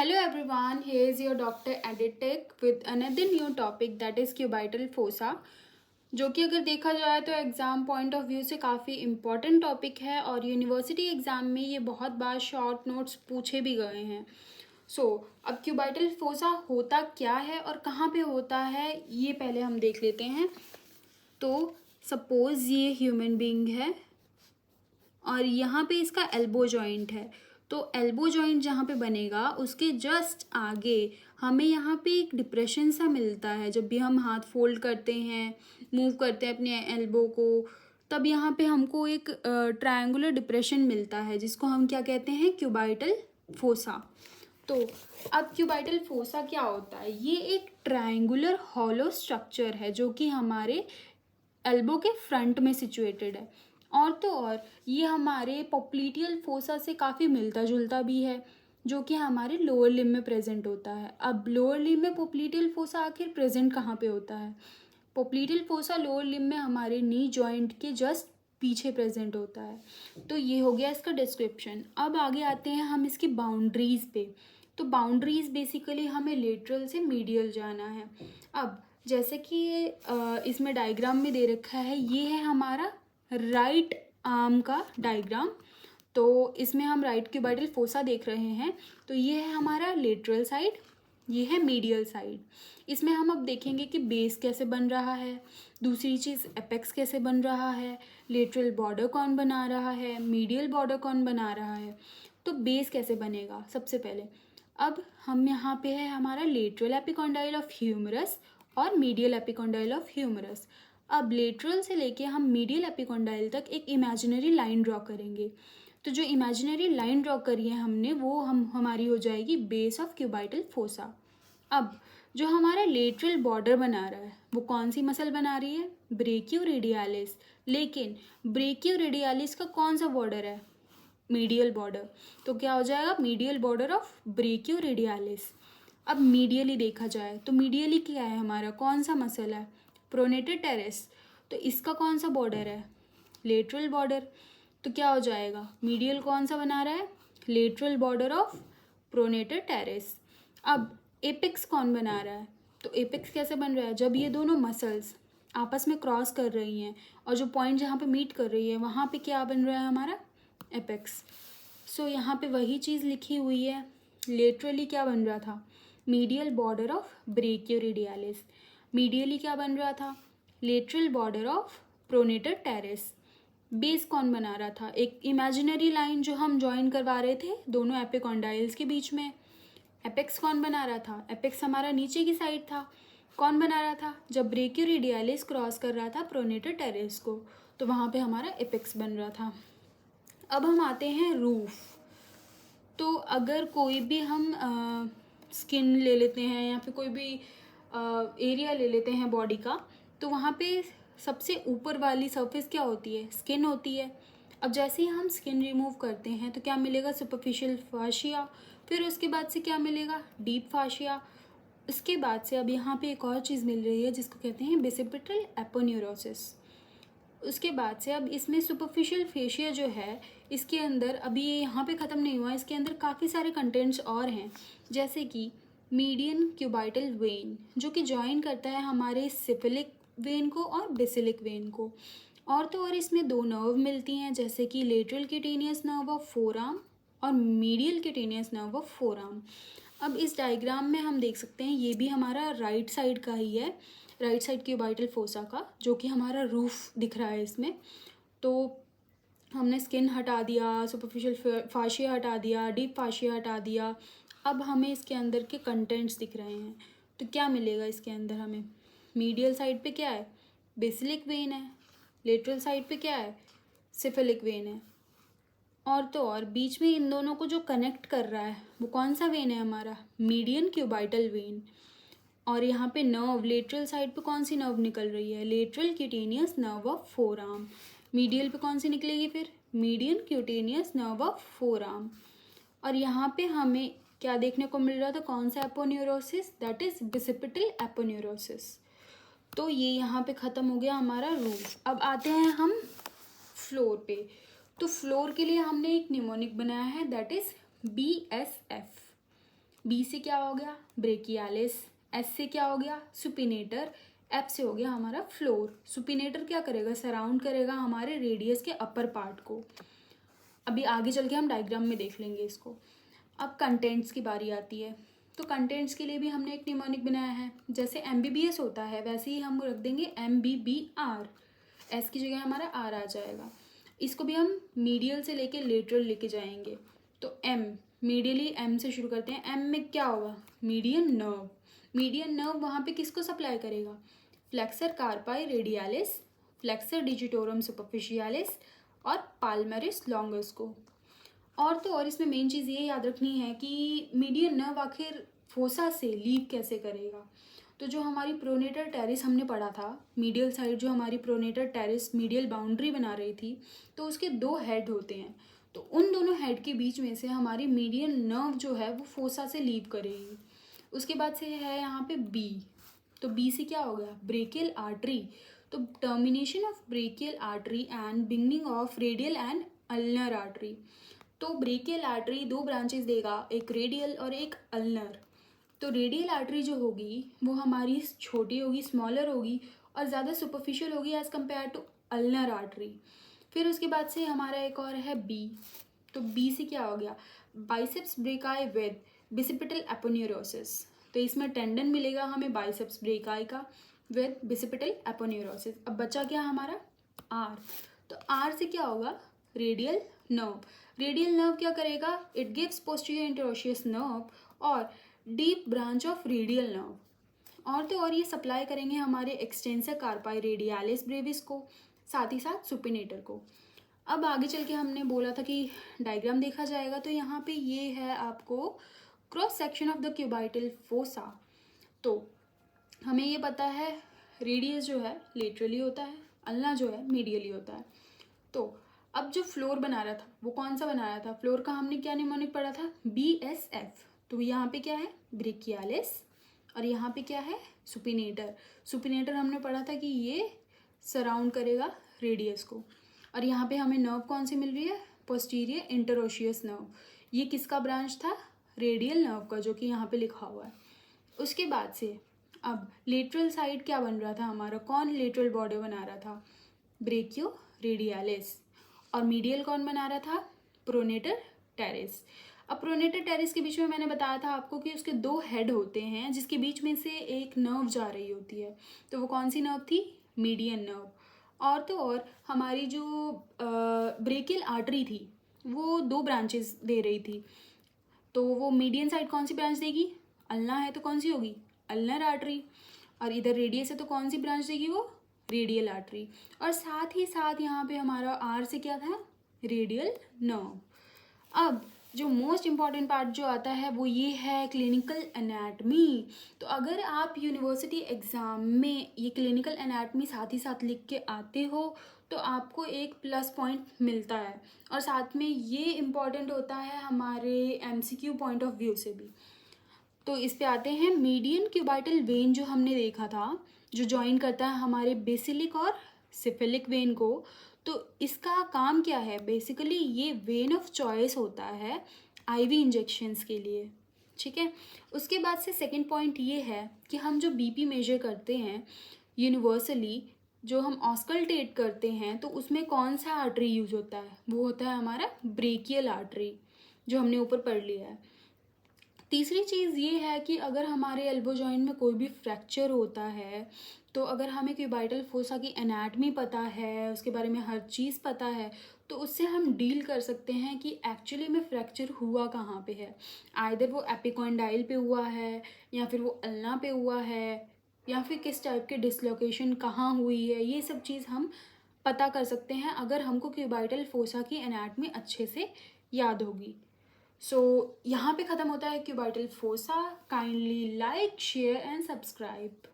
Hello everyone, here is your Dr. Editek with another new topic that is cubital fossa, जो कि अगर देखा जाए तो एग्ज़ाम पॉइंट ऑफ व्यू से काफ़ी इम्पॉर्टेंट टॉपिक है और यूनिवर्सिटी एग्ज़ाम में ये बहुत बार शॉर्ट नोट्स पूछे भी गए हैं। अब क्यूबाइटल फोसा होता क्या है और कहाँ पे होता है ये पहले हम देख लेते हैं। तो सपोज़ ये ह्यूमन बीइंग है और यहाँ पे इसका एल्बो जॉइंट है, तो एल्बो जॉइंट जहाँ पे बनेगा उसके जस्ट आगे हमें यहाँ पे एक डिप्रेशन सा मिलता है। जब भी हम हाथ फोल्ड करते हैं, मूव करते हैं अपने एल्बो को, तब यहाँ पे हमको एक ट्रायंगुलर डिप्रेशन मिलता है जिसको हम क्या कहते हैं, क्यूबाइटल फोसा। तो अब क्यूबाइटल फोसा क्या होता है? ये एक ट्रायंगुलर हॉलो स्ट्रक्चर है जो कि हमारे एल्बो के फ्रंट में सिचुएटेड है। और तो और ये हमारे पॉप्लीटियल फोसा से काफ़ी मिलता जुलता भी है, जो कि हमारे लोअर लिम्ब में प्रेजेंट होता है। अब लोअर लिम्ब में पॉप्लीटियल फोसा आखिर प्रेजेंट कहाँ पे होता है? पॉप्लीटियल फोसा लोअर लिम्ब में हमारे नी जॉइंट के जस्ट पीछे प्रेजेंट होता है। तो ये हो गया इसका डिस्क्रिप्शन। अब आगे आते हैं हम इसकी बाउंड्रीज पे। तो बाउंड्रीज बेसिकली हमें लेटरल से मीडियल जाना है। अब जैसे कि इसमें डायग्राम में दे रखा है, ये है हमारा राइट आर्म का डायग्राम। तो इसमें हम राइट क्यूबाइटल फोसा देख रहे हैं। तो ये है हमारा लेटरल साइड, ये है मीडियल साइड। इसमें हम अब देखेंगे कि बेस कैसे बन रहा है, दूसरी चीज़ एपेक्स कैसे बन रहा है, लेटरल बॉर्डर कौन बना रहा है, मीडियल बॉर्डर कौन बना रहा है। तो बेस कैसे बनेगा सबसे पहले, अब हम यहाँ पे है हमारा लेटरल एपिकॉन्डाइल ऑफ ह्यूमरस और मीडियल एपिकॉन्डाइल ऑफ ह्यूमरस। अब लेटरल से लेके हम मीडियल एपिकॉन्डाइल तक एक इमेजिनरी लाइन ड्रॉ करेंगे। तो जो इमेजिनरी लाइन ड्रॉ करी है हमने, वो हमारी हो जाएगी बेस ऑफ क्यूबाइटल फोसा। अब जो हमारा लेटरल बॉर्डर बना रहा है वो कौन सी मसल बना रही है? ब्रेकियोरेडियालिस। लेकिन ब्रेकियोरेडियालिस का कौन सा बॉर्डर है? Medial border. तो क्या हो जाएगा? Medial border of brachioradialis. अब मीडियली देखा जाए तो मीडियली क्या है हमारा, कौन सा मसल है? Pronator terrace. तो इसका कौन सा बॉर्डर है? Lateral border. तो क्या हो जाएगा? मीडियल कौन सा बना रहा है? Lateral border of pronator terrace. अब एपेक्स कौन बना रहा है? तो एपेक्स कैसे बन रहा है? जब ये दोनों मसल्स आपस में क्रॉस कर रही हैं और जो पॉइंट जहाँ पे मीट कर रही है वहाँ पे क्या बन रहा है हमारा? एपेक्स। यहाँ पे वही चीज़ लिखी हुई है। लेटरली क्या बन रहा था? Medial border of brachioradialis. Medially क्या बन रहा था? Lateral border of pronator terrace. Base कौन बना रहा था? एक इमेजिनरी लाइन जो हम ज्वाइन करवा रहे थे दोनों एपिकॉन्डाइल्स के बीच में। एपेक्स कौन बना रहा था? एपेक्स हमारा नीचे की साइड था। कौन बना रहा था? जब ब्रेकियोरेडियालिस क्रॉस कर रहा था प्रोनेटर टेरेस को, तो वहाँ पे हमारा एपेक्स बन रहा था। अब हम आते हैं रूफ। तो अगर कोई भी हम स्किन ले लेते हैं या फिर कोई भी एरिया ले लेते हैं बॉडी का, तो वहाँ पे सबसे ऊपर वाली सरफेस क्या होती है? स्किन होती है। अब जैसे ही हम स्किन रिमूव करते हैं तो क्या मिलेगा? सुपरफिशियल फाशिया। फिर उसके बाद से क्या मिलेगा? डीप फाशिया। उसके बाद से अब यहाँ पे एक और चीज़ मिल रही है जिसको कहते हैं बेसिपिटल एपोन्यूरोसिस। उसके बाद से अब इसमें सुपरफिशियल फेशिया जो है, इसके अंदर अभी ये यहाँ पे ख़त्म नहीं हुआ, इसके अंदर काफ़ी सारे कंटेंट्स और हैं, जैसे कि मीडियन क्यूबाइटल वेन जो कि ज्वाइन करता है हमारे सिफिलिक वेन को और बेसिलिक वेन को। और तो और इसमें दो नर्व मिलती हैं, जैसे कि lateral cutaneous nerve of forearm और medial cutaneous nerve of forearm. अब इस डायग्राम में हम देख सकते हैं ये भी हमारा राइट साइड का ही है, राइट साइड क्यूबाइटल फोसा का, जो कि हमारा रूफ दिख रहा है इसमें। तो हमने स्किन हटा दिया, सुपरफिशियल फाशिया हटा दिया, डीप फाशिया हटा दिया। अब हमें इसके अंदर के कंटेंट्स दिख रहे हैं। तो क्या मिलेगा इसके अंदर हमें? मीडियल साइड पे क्या है? बेसिलिक वेन है। लेटरल साइड पे क्या है? सिफिलिक वेन है। और तो और बीच में इन दोनों को जो कनेक्ट कर रहा है वो कौन सा वेन है हमारा? Median cubital when. और यहाँ पे नर्व लेटरल साइड पे कौन सी नर्व निकल रही है? Lateral cutaneous nerve of forearm. Medial पे कौन सी निकलेगी फिर? Median cutaneous nerve of forearm. और यहाँ पे हमें क्या देखने को मिल रहा था? कौन सा aponeurosis? That is bicipital aponeurosis. तो ये यहाँ पे ख़त्म हो गया हमारा रूफ। अब आते हैं हम फ्लोर पे। तो फ्लोर के लिए हमने एक निमोनिक बनाया है, दैट इज BSF। बी से क्या हो गया ब्रेकियालिस, एस से क्या हो गया सुपिनेटर, एफ से हो गया हमारा फ्लोर। सुपिनेटर क्या करेगा सराउंड करेगा हमारे रेडियस के अपर पार्ट को। अभी आगे चल के हम डायग्राम में देख लेंगे इसको। अब कंटेंट्स की बारी आती है, तो कंटेंट्स के लिए भी हमने एक निमोनिक बनाया है। जैसे MBBS होता है वैसे ही हम रख देंगे MBBR, एस की जगह हमारा आर आ जाएगा। इसको भी हम मीडियल से लेके लेटरल लेके जाएंगे। तो एम, मीडियली एम से शुरू करते हैं। एम में क्या होगा मीडियन नर्व। मीडियन नर्व वहाँ पे किसको सप्लाई करेगा फ्लेक्सर कार्पाई रेडियालिस, फ्लेक्सर डिजिटोरम सुपरफिशियालिस और पाल्मरिस लॉन्गस को। और तो और इसमें मेन चीज़ ये याद रखनी है कि मीडियन नर्व आखिर फोसा से लीव कैसे करेगा। तो जो हमारी प्रोनेटर टेरिस हमने पढ़ा था, मीडियल साइड जो हमारी प्रोनेटर टेरिस मीडियल बाउंड्री बना रही थी, तो उसके 2 हेड होते हैं। तो उन दोनों हेड के बीच में से हमारी मीडियन नर्व जो है वो फोसा से लीव करेगी। उसके बाद से है यहाँ पे बी। तो बी से क्या हो गया ब्रेकियल आर्टरी। तो termination of brachial artery and beginning of radial and ulnar artery. तो ब्रेकियल आर्टरी 2 ब्रांचेस देगा, एक रेडियल और एक अल्नर। तो रेडियल आर्टरी जो होगी वो हमारी छोटी होगी, स्मॉलर होगी और ज़्यादा सुपरफिशियल होगी as compare to ulnar artery. फिर उसके बाद से हमारा एक और है बी। तो बी से क्या हो गया बाइसेप्स ब्रेकाई विद बिसिपिटल एपोन्यूरोसिस। तो इसमें टेंडन मिलेगा हमें बाइसेप्स ब्रेकाई का विद बिसिपिटल एपोन्यूरोसिस। अब बचा क्या हमारा आर। तो आर से क्या होगा रेडियल नर्व। रेडियल नर्व क्या करेगा इट गिव्स पोस्टीरियर इंटरोशियस नर्व और deep branch of radial nerve. और तो और ये सप्लाई करेंगे हमारे एक्सटेंसर कार्पाई रेडियालिस ब्रेविस को, साथ ही साथ सुपिनेटर को। अब आगे चल के हमने बोला था कि डायग्राम देखा जाएगा, तो यहाँ पे ये है आपको cross section of the cubital fossa. तो हमें ये पता है रेडियस जो है लेटरली होता है, अल्ना जो है मीडियली होता है। तो अब जो फ्लोर बना रहा था वो कौन सा बना रहा था, फ्लोर का हमने क्या निमोनिक पढ़ा था BSF। तो यहाँ पे क्या है ब्रेकियालिस और यहाँ पे क्या है सुपिनेटर। सुपिनेटर हमने पढ़ा था कि ये सराउंड करेगा रेडियस को। और यहाँ पे हमें नर्व कौन सी मिल रही है पोस्टीरियर इंटरोशियस नर्व। ये किसका ब्रांच था रेडियल नर्व का, जो कि यहाँ पे लिखा हुआ है। उसके बाद से अब लेटरल साइड क्या बन रहा था हमारा, कौन लेटरल बॉर्डर बना रहा था ब्रेकियो रेडियालिस। और मीडियल कौन बना रहा था प्रोनेटर टेरिस। अब प्रोनेटर टेरिस के बीच में मैंने बताया था आपको कि उसके 2 हेड होते हैं जिसके बीच में से एक नर्व जा रही होती है। तो वो कौन सी नर्व थी मीडियन नर्व। और तो और हमारी जो ब्रेकियल आर्टरी थी वो 2 ब्रांचेस दे रही थी। तो वो मीडियन साइड कौन सी ब्रांच देगी अल्ना है तो कौन सी होगी अल्नर आर्टरी। और इधर रेडियस है तो कौन सी ब्रांच देगी वो रेडियल आर्टरी। और साथ ही साथ यहाँ पे हमारा आर से क्या था रेडियल नर्व। अब जो मोस्ट इम्पॉर्टेंट पार्ट जो आता है वो ये है क्लिनिकल एनाटमी। तो अगर आप यूनिवर्सिटी एग्ज़ाम में ये क्लिनिकल एनाटमी साथ ही साथ लिख के आते हो तो आपको एक प्लस पॉइंट मिलता है। और साथ में ये इम्पॉर्टेंट होता है हमारे MCQ पॉइंट ऑफ व्यू से भी। तो इस पे आते हैं मीडियन क्यूबाइटल वेन जो हमने देखा था, जो ज्वाइन करता है हमारे बेसिलिक और सिफिलिक वेन को। तो इसका काम क्या है बेसिकली ये वेन ऑफ चॉइस होता है IV इंजेक्शंस के लिए, ठीक है। उसके बाद से सेकंड पॉइंट ये है कि हम जो BP मेजर करते हैं यूनिवर्सली, जो हम ऑस्कल्टेट करते हैं, तो उसमें कौन सा आर्टरी यूज होता है वो होता है हमारा ब्रेकियल आर्टरी, जो हमने ऊपर पढ़ लिया है। तीसरी चीज़ ये है कि अगर हमारे एल्बो जॉइंट में कोई भी फ्रैक्चर होता है तो अगर हमें क्यूबाइटल फोसा की एनाटमी पता है, उसके बारे में हर चीज़ पता है, तो उससे हम डील कर सकते हैं कि एक्चुअली में फ्रैक्चर हुआ कहाँ पे है। आइदर वो एपिकॉन्डाइल पे हुआ है या फिर वो अल्ना पे हुआ है या फिर किस टाइप के डिसलोकेशन कहाँ हुई है, ये सब चीज़ हम पता कर सकते हैं अगर हमको क्यूबाइटल फोसा की एनाटमी अच्छे से याद होगी। सो यहाँ पे ख़त्म होता है cubital fossa. Kindly like share and subscribe.